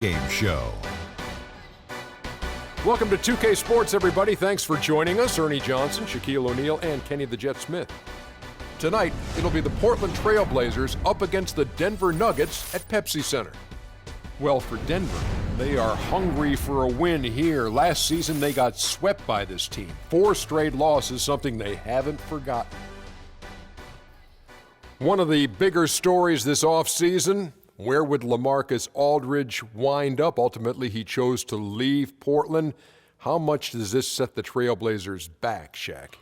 Game show. Welcome to 2K Sports, everybody. Thanks for joining us. Ernie Johnson, Shaquille O'Neal, and Kenny the Jet Smith. Tonight, it'll be the Portland Trail Blazers up against the Denver Nuggets at Pepsi Center. Well, for Denver, they are hungry for a win here. Last season, they got swept by this team. 4 straight losses, something they haven't forgotten. One of the bigger stories this offseason, where would LaMarcus Aldridge wind up? Ultimately, he chose to leave Portland. How much does this set the Trailblazers back, Shaq?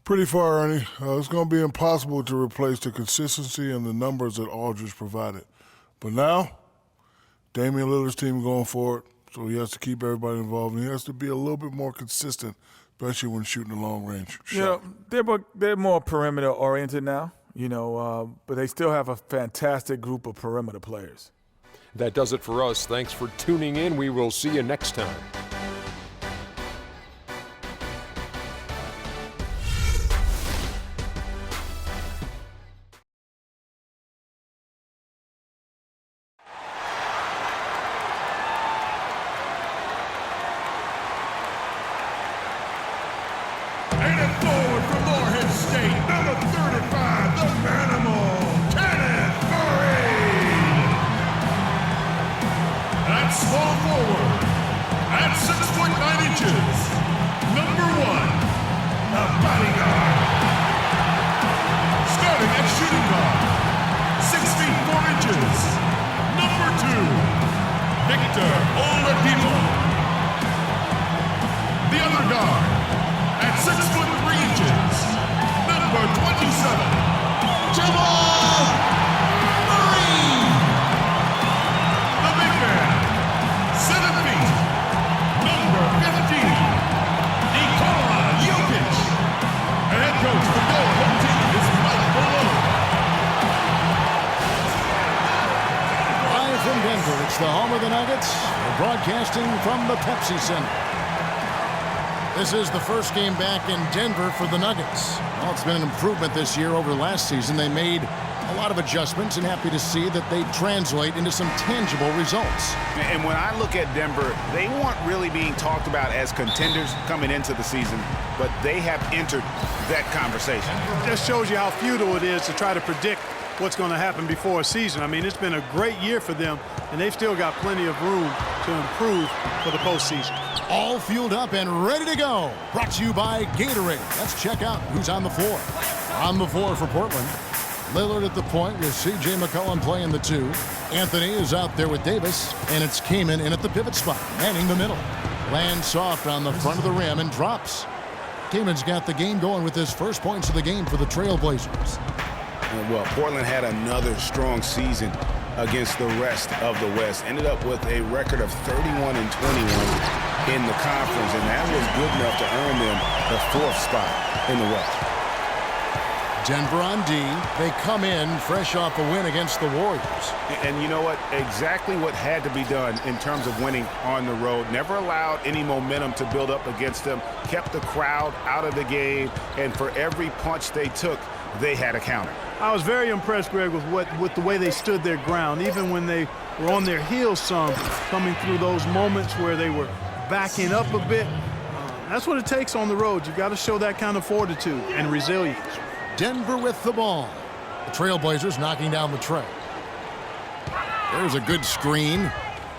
Pretty far, Ernie. It's going to be impossible to replace the consistency and the numbers that Aldridge provided. But now, Damian Lillard's team going forward, so he has to keep everybody involved, and he has to be a little bit more consistent, especially when shooting a long-range shot. Yeah, they're more perimeter-oriented now. But they still have a fantastic group of perimeter players. That does it for us. Thanks for tuning in. We will see you next time. Oladipo. The other guard, at 6 foot 3 inches, number 27, Jamal Murray. The big man, 7 feet, number 15, Mccollum. And head coach for the Golden team is Mccollum. Live from Denver, it's the home of the Nuggets. We're broadcasting from the Pepsi Center. This is the first game back in Denver for the Nuggets. Well, it's been an improvement this year over last season. They made a lot of adjustments, and happy to see that they translate into some tangible results. And when I look at Denver, they weren't really being talked about as contenders coming into the season, but they have entered that conversation. It just shows you how futile it is to try to predict what's going to happen before a season. I mean, it's been a great year for them, and they've still got plenty of room to improve for the postseason. All fueled up and ready to go. Brought to you by Gatorade. Let's check out who's on the floor. On the floor for Portland, Lillard at the point with C.J. McCollum playing the 2. Anthony is out there with Davis, and it's Kaman in at the pivot spot, manning the middle. Lands soft on the front of the rim and drops. Kaman's got the game going with his first points of the game for the Trailblazers. Well, Portland had another strong season against the rest of the West. Ended up with a record of 31-21 in the conference, and that was good enough to earn them the 4th spot in the West. Denver on D. They come in fresh off a win against the Warriors. And you know what? Exactly what had to be done in terms of winning on the road. Never allowed any momentum to build up against them. Kept the crowd out of the game, and for every punch they took, they had a counter. I was very impressed, Greg, with the way they stood their ground, even when they were on their heels some, coming through those moments where they were backing up a bit. That's what it takes on the road. You've got to show that kind of fortitude and resilience. Denver with the ball. The Trailblazers knocking down the tray. There's a good screen.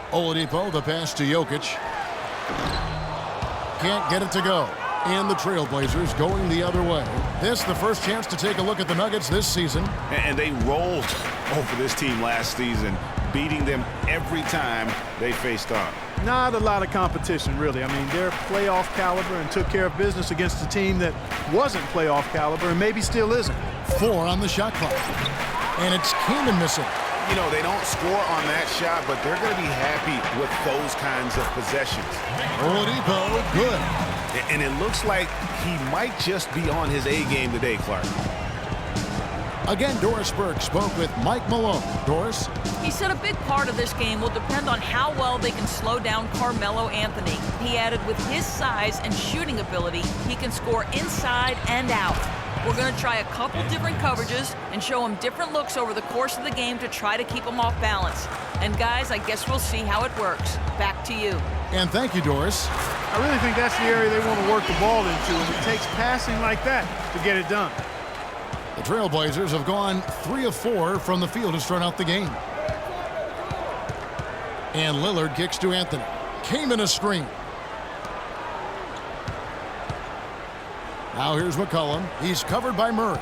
Oladipo, the pass to Jokic. Can't get it to go. And the Trailblazers going the other way. This the first chance to take a look at the Nuggets this season. And they rolled over this team last season, beating them every time they faced off. Not a lot of competition, really. I mean, they're playoff caliber and took care of business against a team that wasn't playoff caliber and maybe still isn't. 4 on the shot clock. And it's Kaman missing. You know, they don't score on that shot, but they're going to be happy with those kinds of possessions. Oladipo, good. And it looks like he might just be on his A game today, Clark. Again, Doris Burke spoke with Mike Malone. Doris? He said a big part of this game will depend on how well they can slow down Carmelo Anthony. He added with his size and shooting ability, he can score inside and out. We're going to try a couple different coverages and show them different looks over the course of the game to try to keep them off balance. And guys, I guess we'll see how it works. Back to you. And thank you, Doris. I really think that's the area they want to work the ball into, and it takes passing like that to get it done. The Trailblazers have gone 3 of 4 from the field to start out the game. And Lillard kicks to Anthony. Kamen a screen. Now here's McCollum. He's covered by Murray.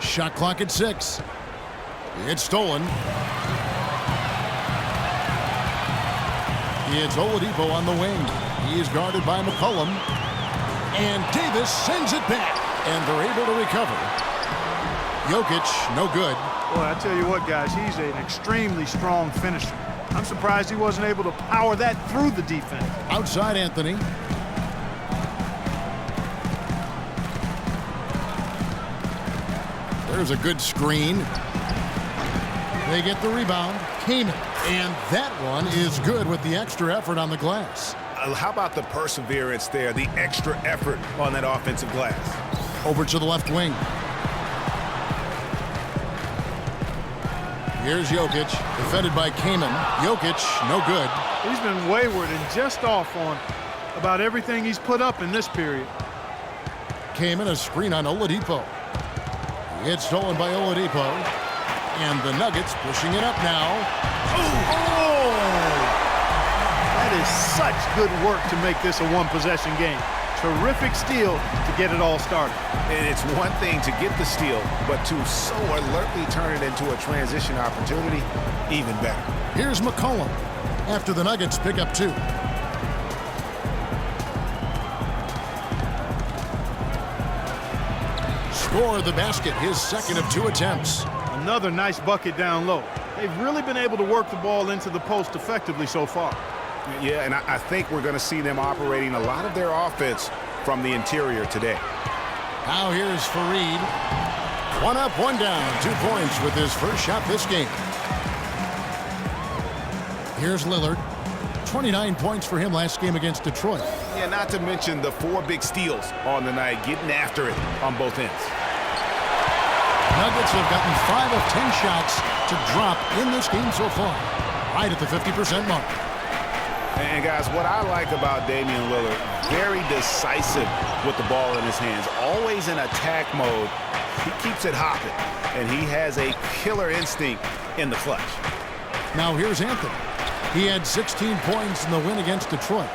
Shot clock at 6. It's stolen. It's Oladipo on the wing. He is guarded by McCollum. And Davis sends it back. And they're able to recover. Jokic, no good. Boy, I tell you what, guys, he's an extremely strong finisher. I'm surprised he wasn't able to power that through the defense. Outside Anthony. There's a good screen. They get the rebound. Kamen. And that one is good with the extra effort on the glass. How about the perseverance there, the extra effort on that offensive glass? Over to the left wing. Here's Jokic, defended by Kamen. Jokic, no good. He's been wayward and just off on about everything he's put up in this period. Kamen, a screen on Oladipo. It's stolen by Oladipo. And the Nuggets pushing it up now. Oh! That is such good work to make this a one-possession game. Terrific steal to get it all started. And it's one thing to get the steal, but to so alertly turn it into a transition opportunity, even better. Here's McCollum after the Nuggets pick up 2. Score the basket, his second of 2 attempts. Another nice bucket down low. They've really been able to work the ball into the post effectively so far. Yeah, and I think we're going to see them operating a lot of their offense from the interior today. Now here's Fareed. 1 up, 1 down. 2 points with his first shot this game. Here's Lillard. 29 points for him last game against Detroit. Yeah, not to mention the 4 big steals on the night, getting after it on both ends. Nuggets have gotten 5 of 10 shots to drop in this game so far. Right at the 50% mark. And guys, what I like about Damian Lillard, very decisive with the ball in his hands. Always in attack mode. He keeps it hopping. And he has a killer instinct in the clutch. Now here's Anthony. He had 16 points in the win against Detroit.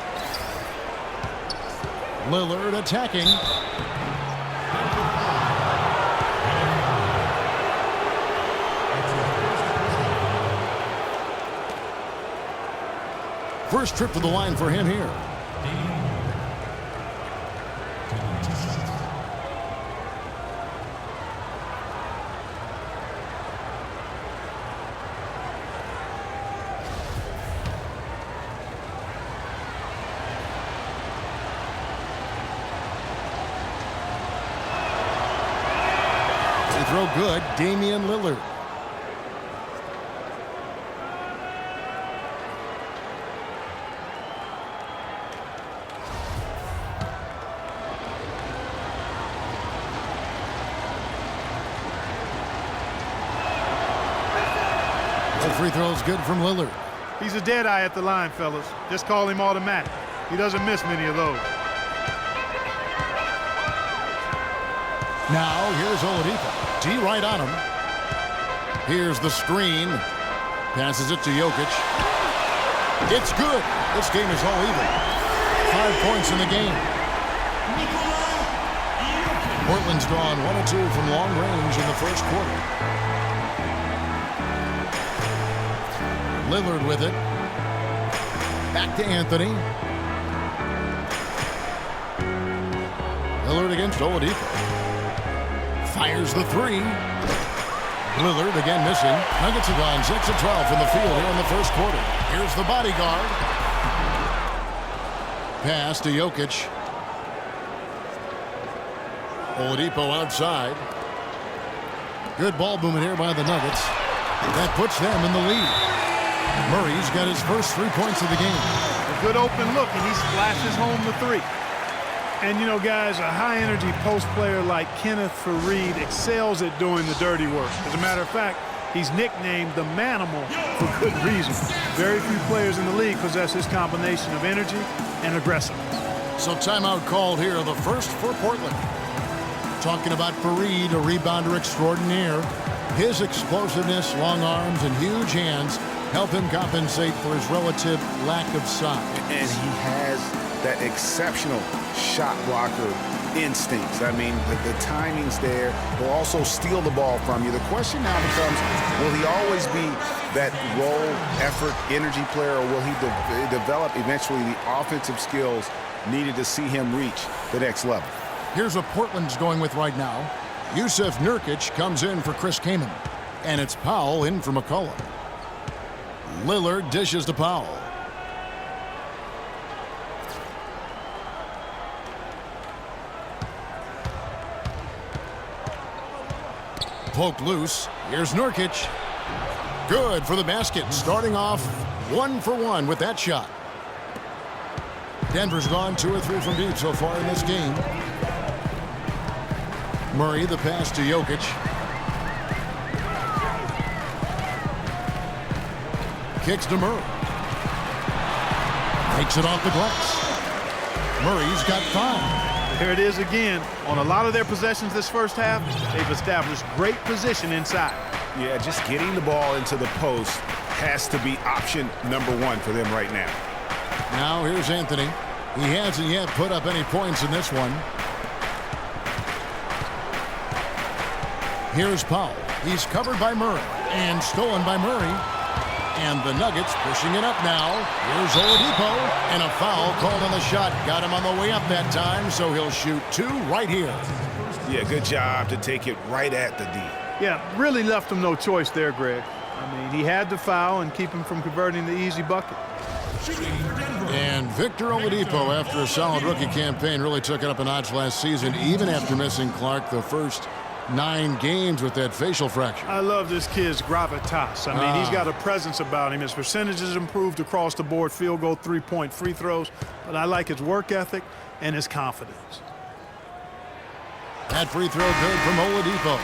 Lillard attacking. First trip to the line for him here. They throw good, Damian Lillard. Free throws good from Lillard. He's a dead eye at the line, fellas. Just call him automatic. He doesn't miss many of those. Now here's Oladipo. D right on him. Here's the screen. Passes it to Jokic. It's good. This game is all even. 5 points in the game. Portland's drawn 1 of 2 from long range in the first quarter. Lillard with it. Back to Anthony. Lillard against Oladipo. Fires the 3. Lillard again missing. Nuggets have gone 6 of 12 from the field here in the first quarter. Here's the bodyguard. Pass to Jokic. Oladipo outside. Good ball movement here by the Nuggets. That puts them in the lead. Murray's got his first 3 points of the game. A good open look, and he splashes home the 3. And, you know, guys, a high-energy post player like Kenneth Faried excels at doing the dirty work. As a matter of fact, he's nicknamed the Manimal for good reason. Very few players in the league possess this combination of energy and aggressiveness. So timeout called here, the first for Portland. Talking about Faried, a rebounder extraordinaire. His explosiveness, long arms, and huge hands help him compensate for his relative lack of size. And he has that exceptional shot blocker instincts. I mean, the timing's there. He'll also steal the ball from you. The question now becomes, will he always be that role, effort, energy player, or will he develop eventually the offensive skills needed to see him reach the next level? Here's what Portland's going with right now. Yusuf Nurkic comes in for Chris Kaman. And it's Powell in for McCollum. Lillard dishes to Powell. Poked loose. Here's Nurkic. Good for the basket. Starting off 1 for 1 with that shot. Denver's gone 2 or 3 from deep so far in this game. Murray, the pass to Jokic. Kicks to Murray. Takes it off the glass. Murray's got 5. There it is again. On a lot of their possessions this first half, they've established great position inside. Yeah, just getting the ball into the post has to be option number 1 for them right now. Now here's Anthony. He hasn't yet put up any points in this one. Here's Powell. He's covered by Murray and stolen by Murray. And the Nuggets pushing it up now. Here's Oladipo, and a foul called on the shot. Got him on the way up that time, so he'll shoot 2 right here. Yeah, good job to take it right at the D. Yeah, really left him no choice there, Greg. I mean, he had to foul and keep him from converting the easy bucket. And Victor Oladipo, after a solid rookie campaign, really took it up a notch last season, even after missing Clark the first 9 games with that facial fracture. I love this kid's gravitas. I mean, he's got a presence about him. His percentages improved across the board, field goal, 3-point free throws. But I like his work ethic and his confidence. That free throw good from Oladipo.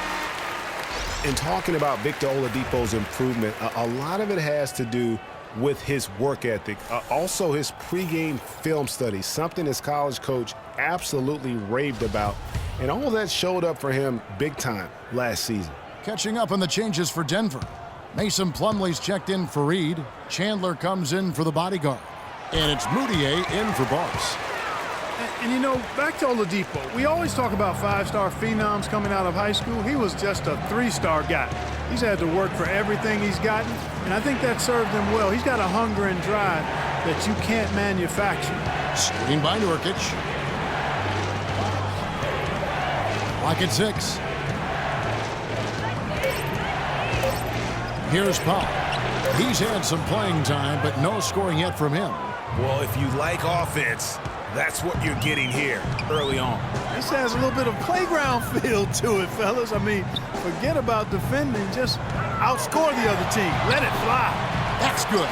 In talking about Victor Oladipo's improvement, a lot of it has to do with his work ethic. Also his pregame film study, something his college coach absolutely raved about. And all of that showed up for him big time last season. Catching up on the changes for Denver. Mason Plumlee's checked in for Reed. Chandler comes in for the bodyguard. And it's Moutier in for Barnes. And you know, back to Oladipo, we always talk about 5-star phenoms coming out of high school. He was just a 3-star guy. He's had to work for everything he's gotten, and I think that served him well. He's got a hunger and drive that you can't manufacture. Screen by Nurkic. Lock at 6. Here's Powell. He's had some playing time, but no scoring yet from him. Well, if you like offense, that's what you're getting here early on. This has a little bit of playground feel to it, fellas. I mean, forget about defending. Just outscore the other team. Let it fly. That's good.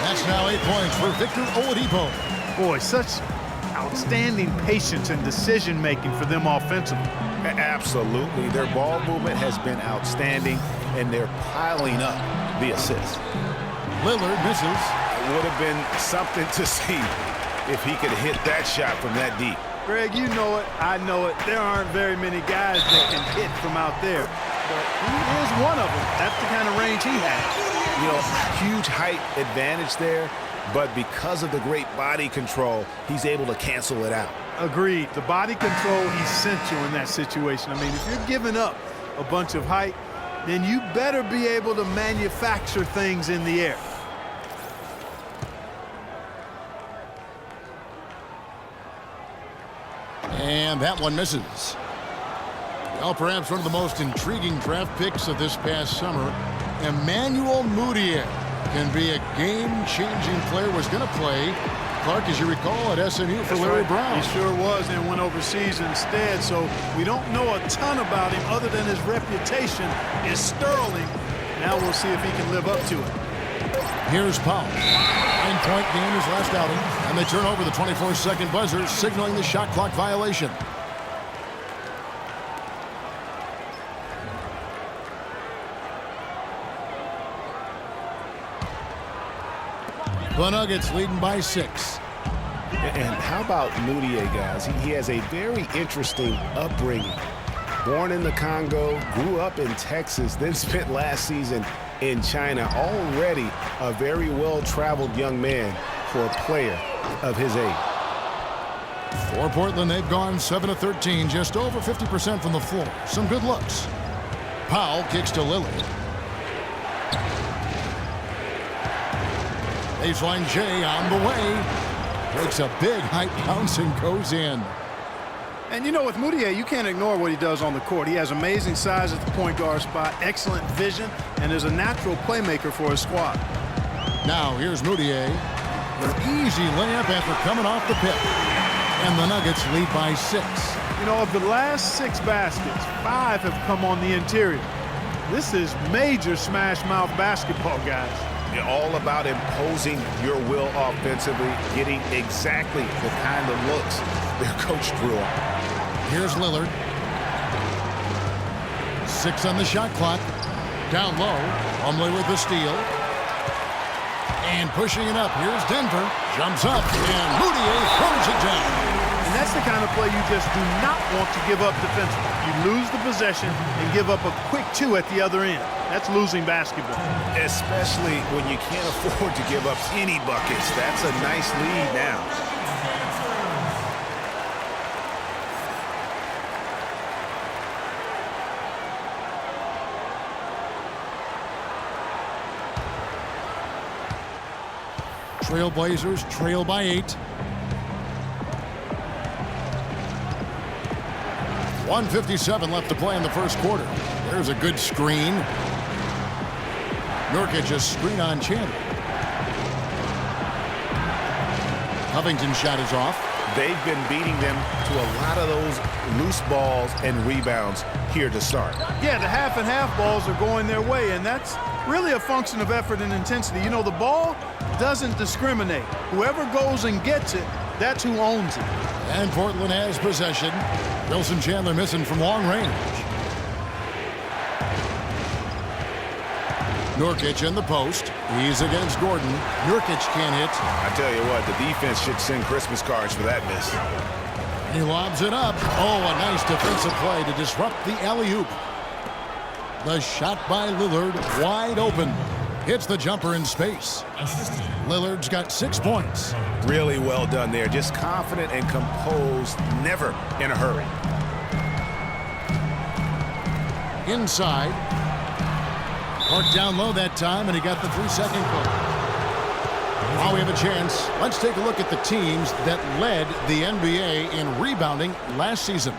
That's now 8 points for Victor Oladipo. Boy, such outstanding patience and decision-making for them offensively. Absolutely. Their ball movement has been outstanding, and they're piling up the assists. Lillard misses. It would have been something to see if he could hit that shot from that deep. Greg, you know it. I know it. There aren't very many guys that can hit from out there. But he is one of them. That's the kind of range he has. You know, huge height advantage there, but because of the great body control, he's able to cancel it out. Agreed. The body control essential in that situation. I mean, if you're giving up a bunch of height, then you better be able to manufacture things in the air. And that one misses. Well, perhaps one of the most intriguing draft picks of this past summer, Emmanuel Moutier, can be a game-changing player. Was going to play, Clark, as you recall, at SMU for Larry Brown. He sure was, and went overseas instead, so we don't know a ton about him other than his reputation is sterling. Now we'll see if he can live up to it. Here's Powell. And point game his last outing, and they turn over the 24-second buzzer, signaling the shot clock violation. The Nuggets leading by 6. And how about Moutier, guys? He has a very interesting upbringing. Born in the Congo, grew up in Texas, then spent last season in China. Already a very well-traveled young man for a player of his age. For Portland, they've gone 7 of 13, just over 50% from the floor. Some good looks. Powell kicks to Lillard. Baseline J on the way. Takes a big height bounce and goes in. And you know, with Moutier, you can't ignore what he does on the court. He has amazing size at the point guard spot, excellent vision, and is a natural playmaker for his squad. Now here's Moutier. An easy layup after coming off the pip. And the Nuggets lead by 6. You know, of the last 6 baskets, 5 have come on the interior. This is major smash mouth basketball, guys. You're all about imposing your will offensively, getting exactly the kind of looks their coach drew up. Here's Lillard. 6 on the shot clock. Down low. Plumlee with the steal. And pushing it up. Here's Denver. Jumps up. And Moutier throws it down. And that's the kind of play you just do not want to give up defensively. You lose the possession and give up a quick 2 at the other end. That's losing basketball. Especially when you can't afford to give up any buckets. That's a nice lead now. Trailblazers trail by 8. 1:57 left to play in the first quarter. There's a good screen. Nurkic a screen on Chandler. Covington's shot is off. They've been beating them to a lot of those loose balls and rebounds here to start. Yeah, the half and half balls are going their way, and that's really a function of effort and intensity. You know, the ball doesn't discriminate. Whoever goes and gets it, that's who owns it. And Portland has possession. Wilson Chandler missing from long range. Nurkic in the post. He's against Gordon. Nurkic can't hit. I tell you what, the defense should send Christmas cards for that miss. He lobs it up. Oh, a nice defensive play to disrupt the alley-oop. The shot by Lillard, wide open. Hits the jumper in space. Lillard's got 6 points. Really well done there. Just confident and composed, never in a hurry. Inside. Marked down low that time, and he got the 3-second call. While we have a chance, let's take a look at the teams that led the NBA in rebounding last season.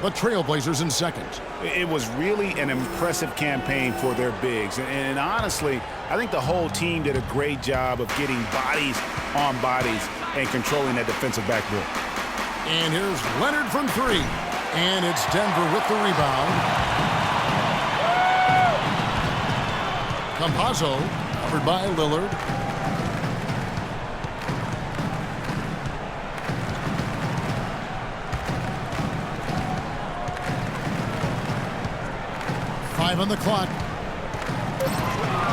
The Trailblazers in second. It was really an impressive campaign for their bigs. And honestly, I think the whole team did a great job of getting bodies on bodies and controlling that defensive backboard. And here's Leonard from 3. And it's Denver with the rebound. Campazzo, covered by Lillard. On the clock.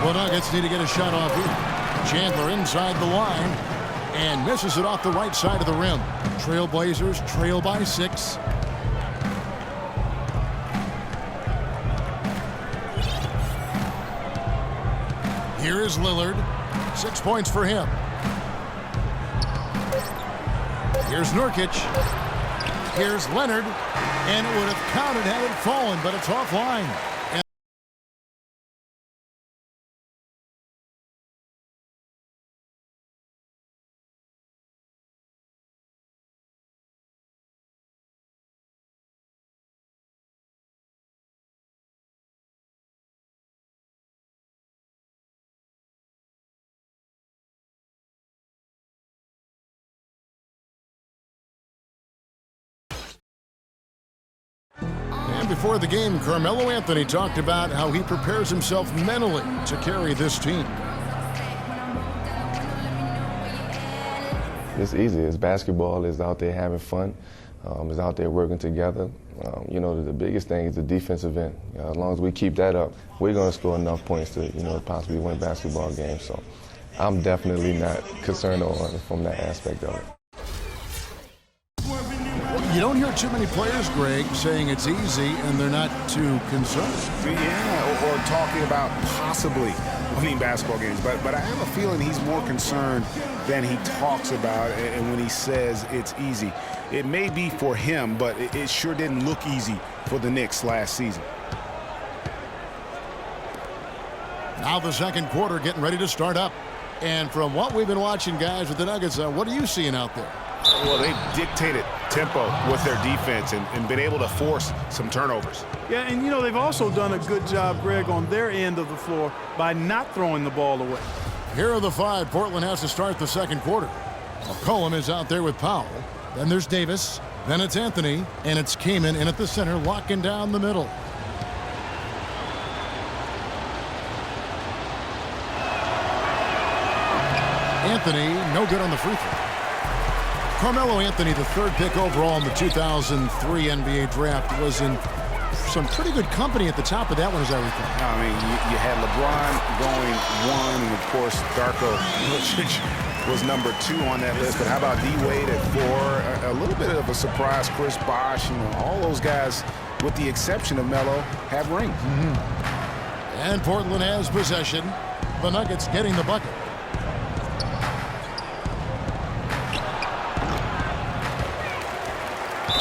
The Nuggets need to get a shot off here. Chandler inside the line and misses it off the right side of the rim. Trailblazers trail by 6. Here is Lillard. 6 points for him. Here's Nurkic. Here's Leonard. And it would have counted had it fallen, but it's offline. Before the game, Carmelo Anthony talked about how he prepares himself mentally to carry this team. It's easy. It's basketball. It's out there having fun. It's out there working together. You know, the biggest thing is the defensive end. As long as we keep that up, we're going to score enough points to, you know, possibly win basketball games. So I'm definitely not concerned from that aspect of it. You don't hear too many players, Greg, saying it's easy and they're not too concerned. Yeah, or talking about possibly winning basketball games. But I have a feeling he's more concerned than he talks about, and when he says it's easy. It may be for him, but it sure didn't look easy for the Knicks last season. Now the second quarter getting ready to start up. And from what we've been watching, guys, with the Nuggets, what are you seeing out there? Well, they've dictated tempo with their defense and been able to force some turnovers. Yeah, and, you know, they've also done a good job, Greg, on their end of the floor by not throwing the ball away. Here are the five Portland has to start the second quarter. Mccollum is out there with Powell. Then there's Davis. Then it's Anthony. And it's Kaman in at the center, locking down the middle. Anthony, no good on the free throw. Carmelo Anthony, the third pick overall in the 2003 NBA draft, was in some pretty good company at the top of that one, as I recall. I mean, you had LeBron going one, and of course, Darko was number 2 on that list. But how about D-Wade at 4? A little bit of a surprise, Chris Bosh. You know, all those guys, with the exception of Melo, have rings. And Portland has possession. The Nuggets getting the bucket.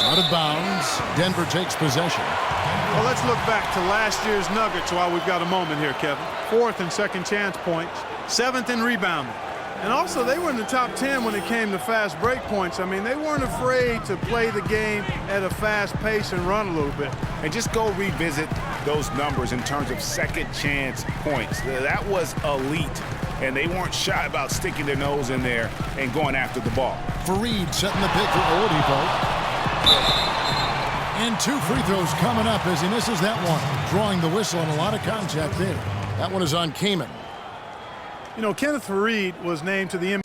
Out of bounds. Denver takes possession. Well, let's look back to last year's Nuggets while we've got a moment here, Kevin. 4th and second chance points, 7th in rebounding. And also, they were in the top 10 when it came to fast break points. I mean, they weren't afraid to play the game at a fast pace and run a little bit. And just go revisit those numbers in terms of second chance points. That was elite. And they weren't shy about sticking their nose in there and going after the ball. Fareed setting the pick for Oladipo. And 2 free throws coming up as he misses that one. Drawing the whistle and a lot of contact there. That one is on Kaman. You know, Kenneth Fareed was named to the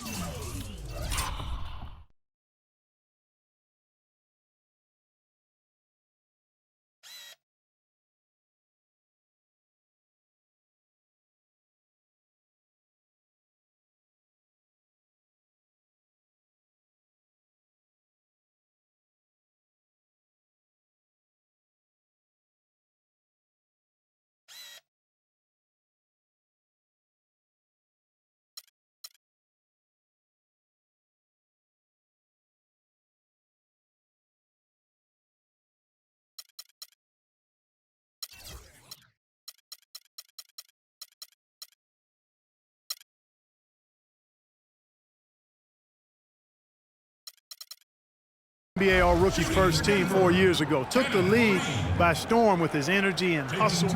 NBA All-Rookie first team 4 years ago. Took the league by storm with his energy and hustle.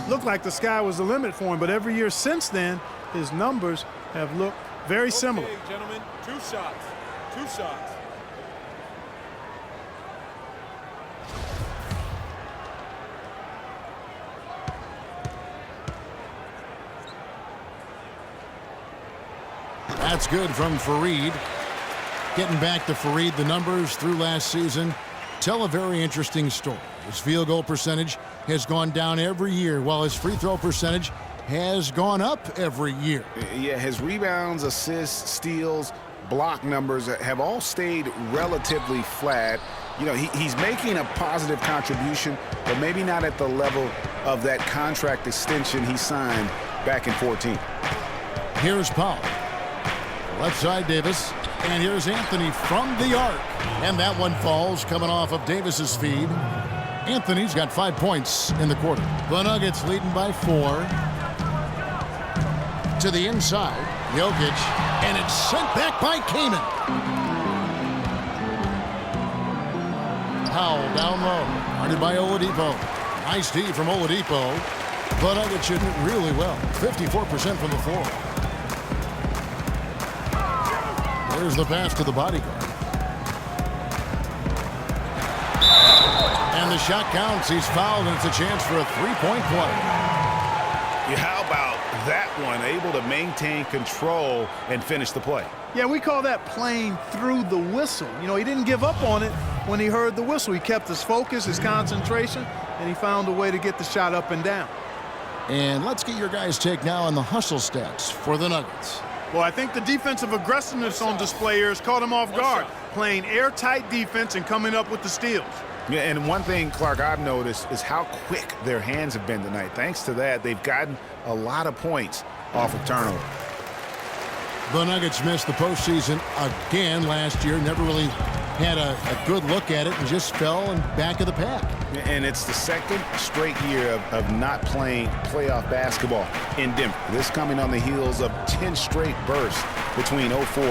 Looked like the sky was the limit for him, but every year since then, his numbers have looked very similar. Okay, gentlemen, 2 shots. 2 shots. That's good from Fareed. Getting back to Fareed, the numbers through last season tell a very interesting story. His field goal percentage has gone down every year, while his free throw percentage has gone up every year. Yeah, his rebounds, assists, steals, block numbers have all stayed relatively flat. You know, he's making a positive contribution, but maybe not at the level of that contract extension he signed back in 14. Here's Powell. Left side, Davis. And here's Anthony from the arc. And that one falls coming off of Davis's feed. Anthony's got 5 points in the quarter. The Nuggets leading by 4. To the inside, Jokic. And it's sent back by Kaman. Powell down low. Guarded by Oladipo. Nice D from Oladipo. The Nuggets shooting really well. 54% from the floor. There's the pass to the bodyguard. And the shot counts. He's fouled, and it's a chance for a 3-point play. Yeah, how about that one, able to maintain control and finish the play. Yeah, we call that playing through the whistle. You know, he didn't give up on it when he heard the whistle. He kept his focus, his concentration, and he found a way to get the shot up and down. And let's get your guys' take now on the hustle stats for the Nuggets. Well, I think the defensive aggressiveness on display here has caught him off guard, playing airtight defense and coming up with the steals. Yeah, and one thing, Clark, I've noticed is how quick their hands have been tonight. Thanks to that, they've gotten a lot of points off of turnover. The Nuggets missed the postseason again last year. Never really had a good look at it and just fell in back of the pack. And it's the second straight year of not playing playoff basketball in Denver. This coming on the heels of 10 straight bursts between 04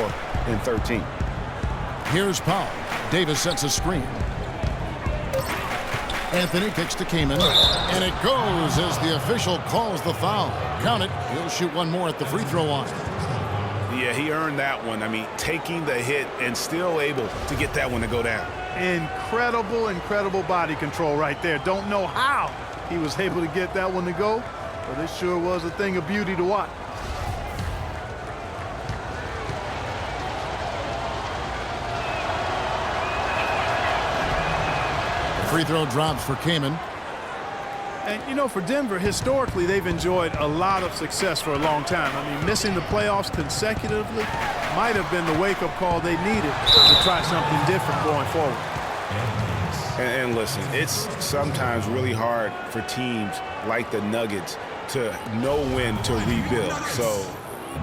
and 13. Here's Powell. Davis sets a screen. Anthony kicks to Kaman, and it goes as the official calls the foul. Count it. He'll shoot one more at the free throw line. Yeah, he earned that one. I mean, taking the hit and still able to get that one to go down. Incredible, incredible body control right there. Don't know how he was able to get that one to go, but it sure was a thing of beauty to watch. Free throw drops for Kaman. And, you know, for Denver, historically, they've enjoyed a lot of success for a long time. I mean, missing the playoffs consecutively might have been the wake-up call they needed to try something different going forward. And listen, it's sometimes really hard for teams like the Nuggets to know when to rebuild. So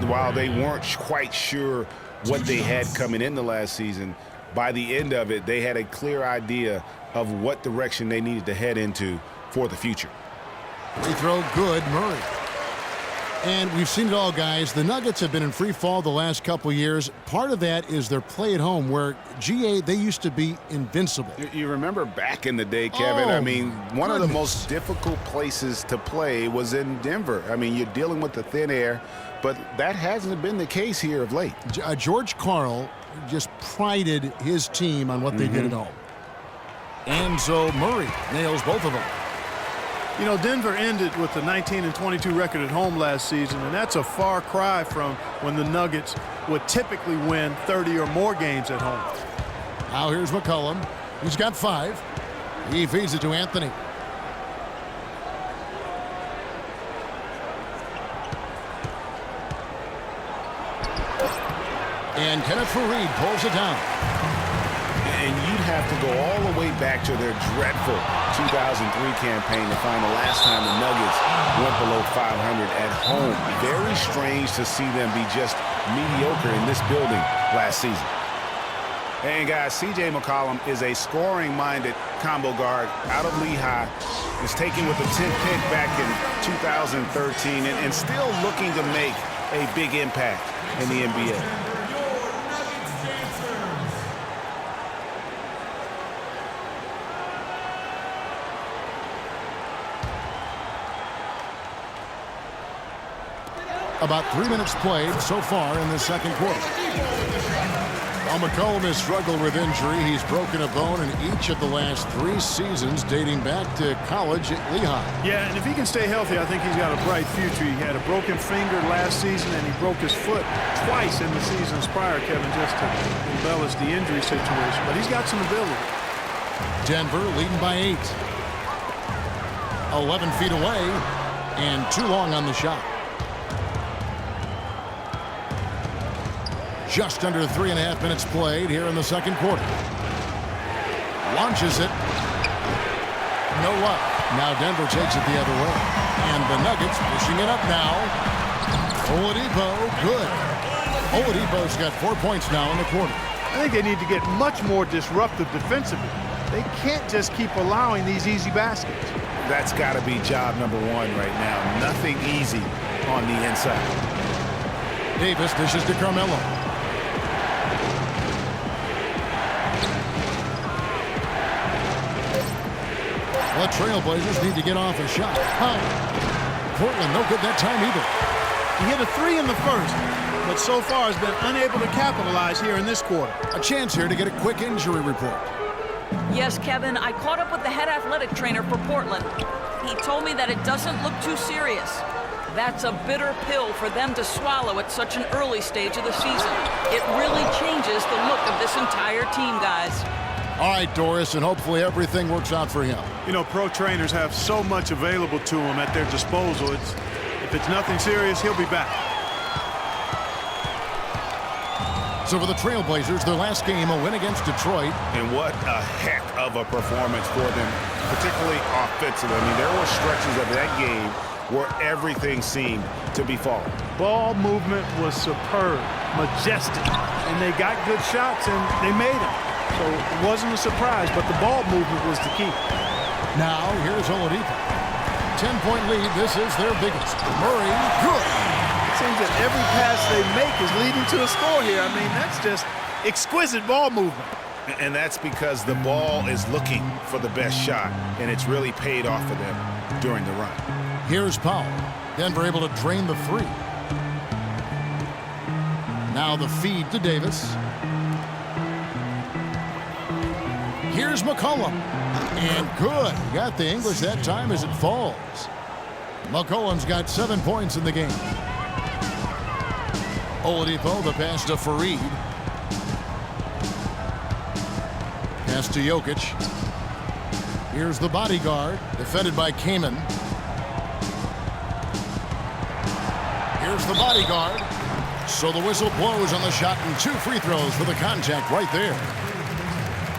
while they weren't quite sure what they had coming into last season, by the end of it, they had a clear idea of what direction they needed to head into for the future. Free throw good, Murray. And we've seen it all, guys. The Nuggets have been in free fall the last couple years. Part of that is their play at home, where GA, they used to be invincible. You remember back in the day, Kevin, I mean, one of the most difficult places to play was in Denver. I mean, you're dealing with the thin air, but that hasn't been the case here of late. George Karl just prided his team on what they did at home. And so Murray nails both of them. You know, Denver ended with a 19-22 record at home last season, and that's a far cry from when the Nuggets would typically win 30 or more games at home. Now here's McCollum. He's got 5. He feeds it to Anthony. And Kenneth Faried pulls it down. And you'd have to go all the way back to their dreadful 2003 campaign to find the last time the Nuggets went below 500 at home. Very strange to see them be just mediocre in this building last season. And guys, C.J. McCollum is a scoring-minded combo guard out of Lehigh. Was taken with the 10th pick back in 2013 and still looking to make a big impact in the NBA. About 3 minutes played so far in the second quarter. While McCollum has struggled with injury, he's broken a bone in each of the last 3 seasons dating back to college at Lehigh. Yeah, and if he can stay healthy, I think he's got a bright future. He had a broken finger last season, and he broke his foot twice in the seasons prior, Kevin, just to embellish the injury situation. But he's got some ability. Denver leading by 8. 11 feet away, and too long on the shot. Just under 3.5 minutes played here in the second quarter. Launches it. No luck. Now Denver takes it the other way. And the Nuggets pushing it up now. Oladipo, good. Oladipo's got 4 points now in the quarter. I think they need to get much more disruptive defensively. They can't just keep allowing these easy baskets. That's got to be job number 1 right now. Nothing easy on the inside. Davis dishes to Carmelo. The Trailblazers need to get off a shot. Portland, no good that time either. He hit a 3 in the first, but so far has been unable to capitalize here in this quarter. A chance here to get a quick injury report. Yes, Kevin, I caught up with the head athletic trainer for Portland. He told me that it doesn't look too serious. That's a bitter pill for them to swallow at such an early stage of the season. It really changes the look of this entire team, guys. All right, Doris, and hopefully everything works out for him. You know, pro trainers have so much available to them at their disposal. If it's nothing serious, he'll be back. So for the Trailblazers, their last game, a win against Detroit. And what a heck of a performance for them, particularly offensively. I mean, there were stretches of that game where everything seemed to be falling. Ball movement was superb, majestic, and they got good shots, and they made them. So it wasn't a surprise, but the ball movement was the key. Now, here's Oladipo. 10-point lead. This is their biggest. Murray, good. Seems that every pass they make is leading to a score here. I mean, that's just exquisite ball movement. And that's because the ball is looking for the best shot, and it's really paid off for them during the run. Here's Powell. Denver able to drain the three. Now the feed to Davis. Here's McCollum. And good. Got the English that time as it falls. McCollum's got 7 points in the game. Oladipo, the pass to Fareed. Pass to Jokic. Here's the bodyguard, defended by Kaman. Here's the bodyguard. So the whistle blows on the shot, and 2 free throws for the contact right there.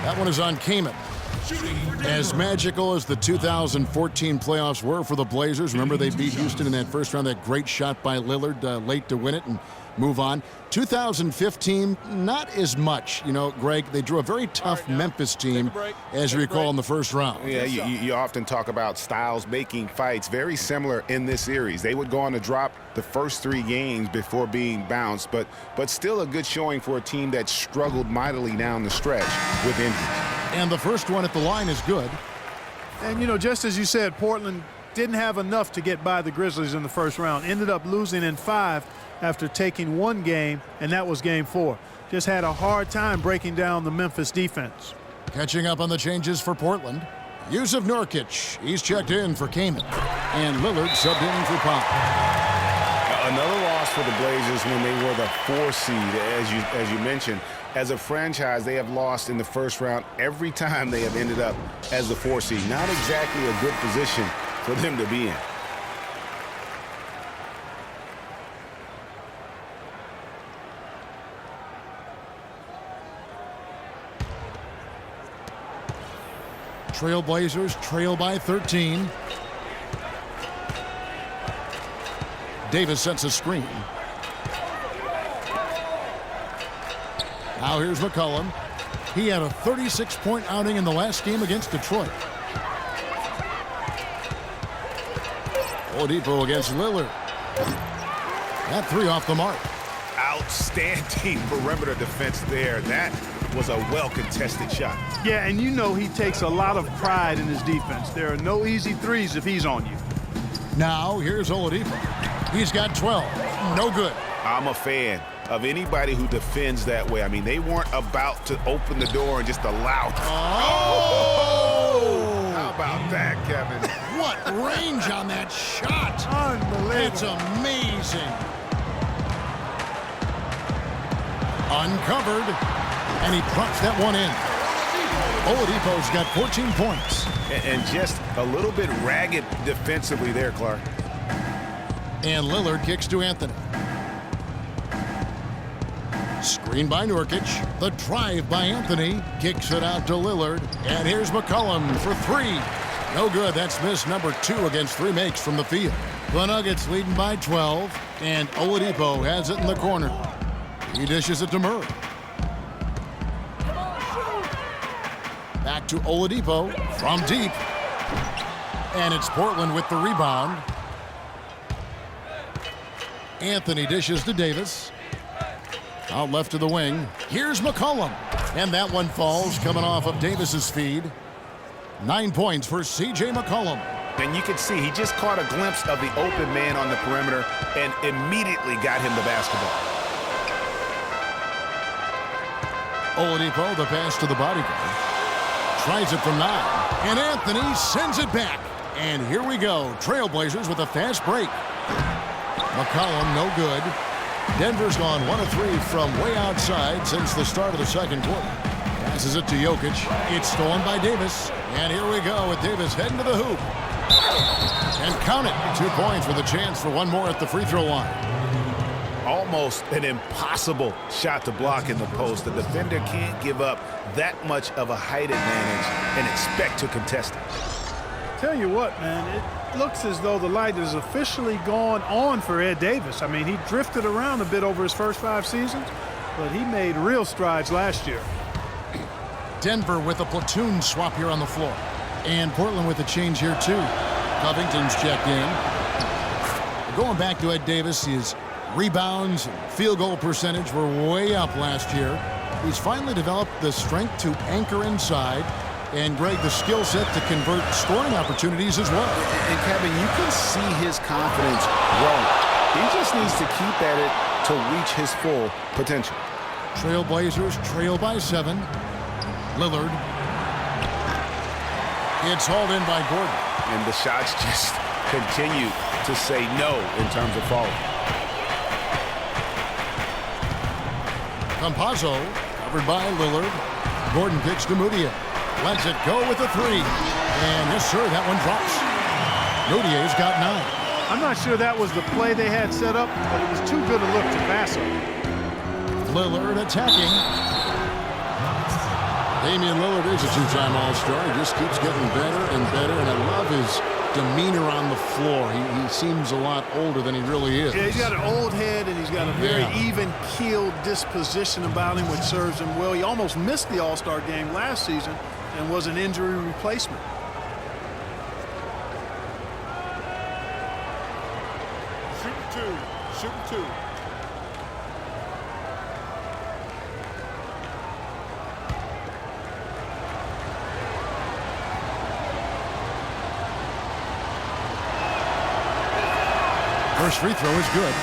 That one is on Kaman. As magical as the 2014 playoffs were for the Blazers, remember they beat Houston in that first round, that great shot by Lillard late to win it and move on. 2015, not as much. You know, Greg, they drew a very tough Memphis team, as you recall, in the first round. Yeah, you often talk about styles making fights. Very similar in this series. They would go on to drop the first 3 games before being bounced, but still a good showing for a team that struggled mightily down the stretch with injuries. And the first one at the line is good. And, you know, just as you said, Portland didn't have enough to get by the Grizzlies in the first round. Ended up losing in 5 after taking 1 game, and that was game 4. Just had a hard time breaking down the Memphis defense. Catching up on the changes for Portland. Yusuf Nurkic, he's checked in for Kaman. And Lillard subbed in for Pop. Another loss for the Blazers when they were the 4 seed, as you mentioned. As a franchise, they have lost in the first round every time they have ended up as the 4 seed. Not exactly a good position for them to be in. Trailblazers trail by 13. Davis sets a screen. Now here's McCollum. He had a 36-point outing in the last game against Detroit. Oladipo against Lillard. That 3 off the mark. Outstanding perimeter defense there. That was a well-contested shot. Yeah, and you know he takes a lot of pride in his defense. There are no easy threes if he's on you. Now here's Oladipo. He's got 12. No good. I'm a fan of anybody who defends that way. I mean, they weren't about to open the door and just allow. Oh! How about that, Kevin? What range on that shot. Unbelievable. It's amazing. Uncovered, and he drops that one in. Oladipo's got 14 points. And just a little bit ragged defensively there, Clark. And Lillard kicks to Anthony. Screen by Nurkic. The drive by Anthony. Kicks it out to Lillard. And here's McCollum for 3. No good. That's miss number 2 against 3 makes from the field. The Nuggets leading by 12. And Oladipo has it in the corner. He dishes it to Murray. Back to Oladipo from deep. And it's Portland with the rebound. Anthony dishes to Davis. Out left to the wing. Here's McCollum. And that one falls coming off of Davis's feed. 9 points for C.J. McCollum. And you can see he just caught a glimpse of the open man on the perimeter and immediately got him the basketball. Oladipo, the pass to the bodyguard. Tries it from 9. And Anthony sends it back. And here we go. Trailblazers with a fast break. McCollum, no good. Denver's gone 1 of 3 from way outside since the start of the second quarter. Passes it to Jokic. It's stolen by Davis. And here we go with Davis heading to the hoop. And count it. 2 points with a chance for one more at the free throw line. Almost an impossible shot to block in the post. The defender can't give up that much of a height advantage and expect to contest it. Tell you what, man, it looks as though the light is officially gone on for Ed Davis. I mean, he drifted around a bit over his first 5 seasons, but he made real strides last year. Denver with a platoon swap here on the floor. And Portland with a change here, too. Covington's checked in. Going back to Ed Davis, his rebounds and field goal percentage were way up last year. He's finally developed the strength to anchor inside, and Greg, the skill set to convert scoring opportunities as well. And Kevin, you can see his confidence growing. He just needs to keep at it to reach his full potential. Trailblazers trail by 7. Lillard. It's hauled in by Gordon. And the shots just continue to say no in terms of falling. Campazzo covered by Lillard. Gordon kicks to Moutier. Lets it go with a 3. And yes, sir, that one drops. Moutier's got 9. I'm not sure that was the play they had set up, but it was too good a look to pass up. Lillard attacking. Damian Lillard is a 2-time All-Star. He just keeps getting better and better, and I love his demeanor on the floor. He seems a lot older than he really is. Yeah, he's got an old head, and he's got a very even-keeled disposition about him, which serves him well. He almost missed the All-Star game last season and was an injury replacement. Shoot two. First free throw is good.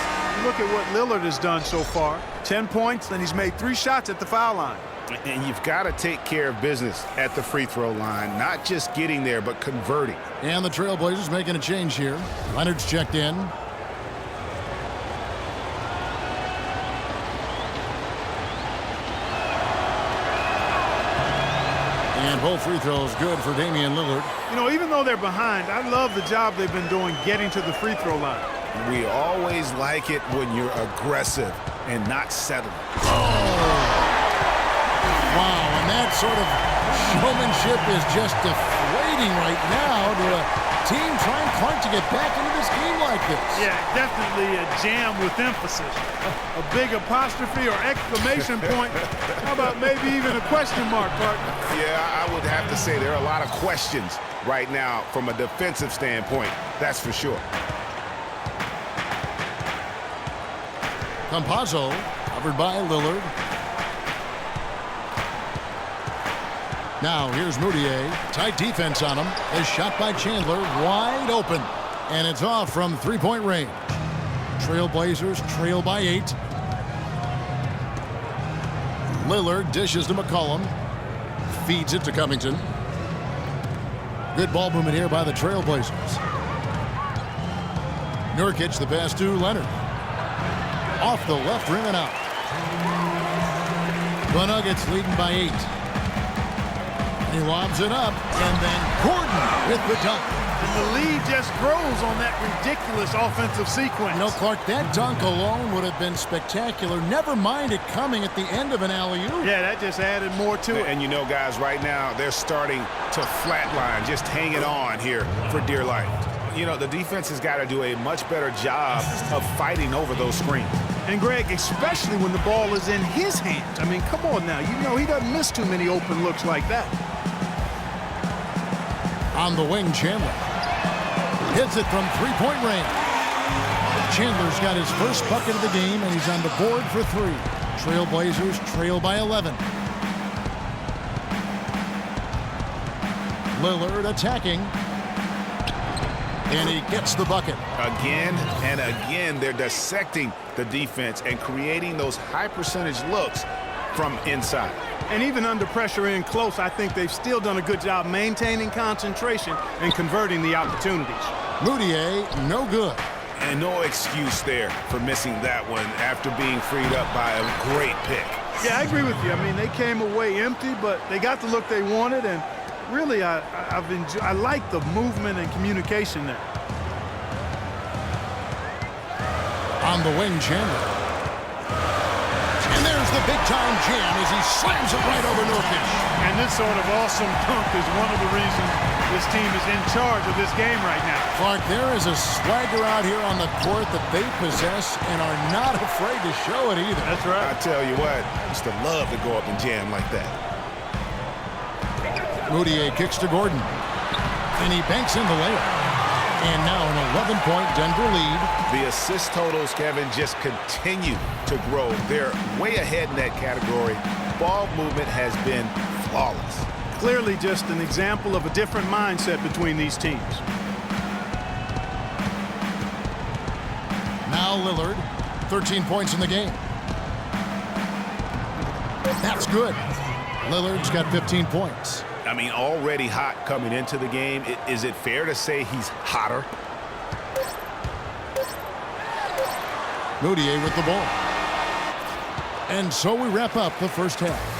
Look at what Lillard has done so far. 10 points, and he's made 3 shots at the foul line. And you've got to take care of business at the free throw line, not just getting there, but converting. And the Trailblazers making a change here. Leonard's checked in. And both free throws good for Damian Lillard. You know, even though they're behind, I love the job they've been doing getting to the free throw line. We always like it when you're aggressive and not settling. Wow, and that sort of showmanship is just deflating right now to a team trying hard to get back into this game like this. Yeah, definitely a jam with emphasis. A big apostrophe or exclamation point. How about maybe even a question mark, partner? Yeah, I would have to say there are a lot of questions right now from a defensive standpoint. That's for sure. Campazzo covered by Lillard. Now here's Moutier. Tight defense on him. Is shot by Chandler. Wide open. And it's off from three-point range. Trailblazers trail by 8. Lillard dishes to McCollum. Feeds it to Covington. Good ball movement here by the Trailblazers. Nurkic the pass to Leonard. Off the left rim and out. The Nuggets leading by 8. He lobs it up, and then Gordon with the dunk. And the lead just grows on that ridiculous offensive sequence. You know, Clark, that dunk alone would have been spectacular. Never mind it coming at the end of an alley-oop. Yeah, that just added more to it. And you know, guys, right now, they're starting to flatline, just hanging on here for dear life. You know, the defense has got to do a much better job of fighting over those screens. And, Greg, especially when the ball is in his hands. I mean, come on now. You know he doesn't miss too many open looks like that. On the wing, Chandler. Hits it from three-point range. Chandler's got his first bucket of the game, and he's on the board for 3. Trailblazers trail by 11. Lillard attacking. And he gets the bucket. Again and again, they're dissecting the defense and creating those high-percentage looks from inside. And even under pressure in close, I think they've still done a good job maintaining concentration and converting the opportunities. Moutier, no good. And no excuse there for missing that one after being freed up by a great pick. Yeah, I agree with you. I mean, they came away empty, but they got the look they wanted, and really, I like the movement and communication there. On the wing, Chandler. And there's the big-time jam as he slams it right over Nurkic. And this sort of awesome dunk is one of the reasons this team is in charge of this game right now. Clark, there is a swagger out here on the court that they possess and are not afraid to show it either. That's right. I tell you what, I used to love to go up and jam like that. Moutier kicks to Gordon. And he banks in the layup. And now an 11-point Denver lead. The assist totals, Kevin, just continue to grow. They're way ahead in that category. Ball movement has been flawless. Clearly just an example of a different mindset between these teams. Now Lillard, 13 points in the game. That's good. Lillard's got 15 points. I mean, already hot coming into the game. Is it fair to say he's hotter? Moutier with the ball. And so we wrap up the first half.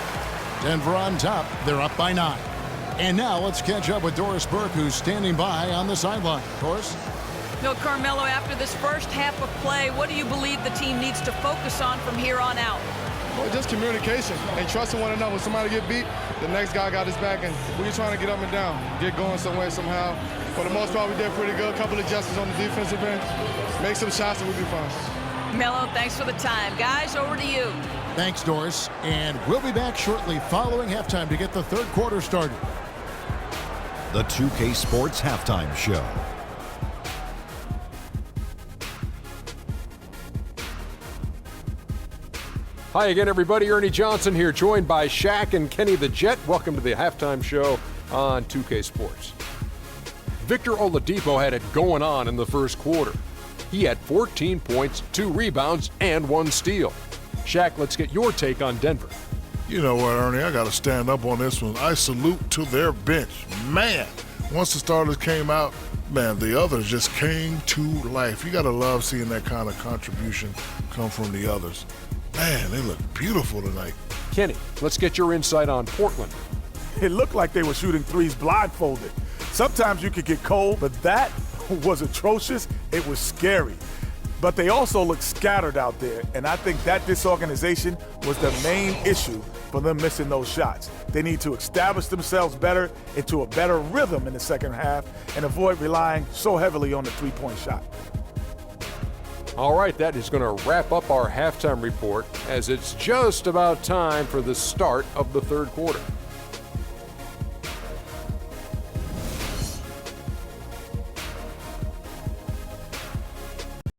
Denver on top. They're up by 9. And now let's catch up with Doris Burke, who's standing by on the sideline. Doris? No, Carmelo, after this first half of play, what do you believe the team needs to focus on from here on out? Well, just communication and trusting one another. When somebody get beat, the next guy got his back, and we're trying to get up and down, get going some way, somehow. For the most part, we did pretty good. A couple of adjustments on the defensive end. Make some shots, and we'll be fine. Melo, thanks for the time. Guys, over to you. Thanks, Doris. And we'll be back shortly following halftime to get the third quarter started. The 2K Sports Halftime Show. Hi again, everybody. Ernie Johnson here, joined by Shaq and Kenny the Jet. Welcome to the halftime show on 2K Sports. Victor Oladipo had it going on in the first quarter. He had 14 points, 2 rebounds, and 1 steal. Shaq, let's get your take on Denver. You know what, Ernie? I got to stand up on this one. I salute to their bench. Man, once the starters came out, man, the others just came to life. You got to love seeing that kind of contribution come from the others. Man, they look beautiful tonight. Kenny, let's get your insight on Portland. It looked like they were shooting threes blindfolded. Sometimes you could get cold, but that was atrocious. It was scary. But they also looked scattered out there, and I think that disorganization was the main issue for them missing those shots. They need to establish themselves better into a better rhythm in the second half and avoid relying so heavily on the three-point shot. All right, that is going to wrap up our halftime report as it's just about time for the start of the third quarter.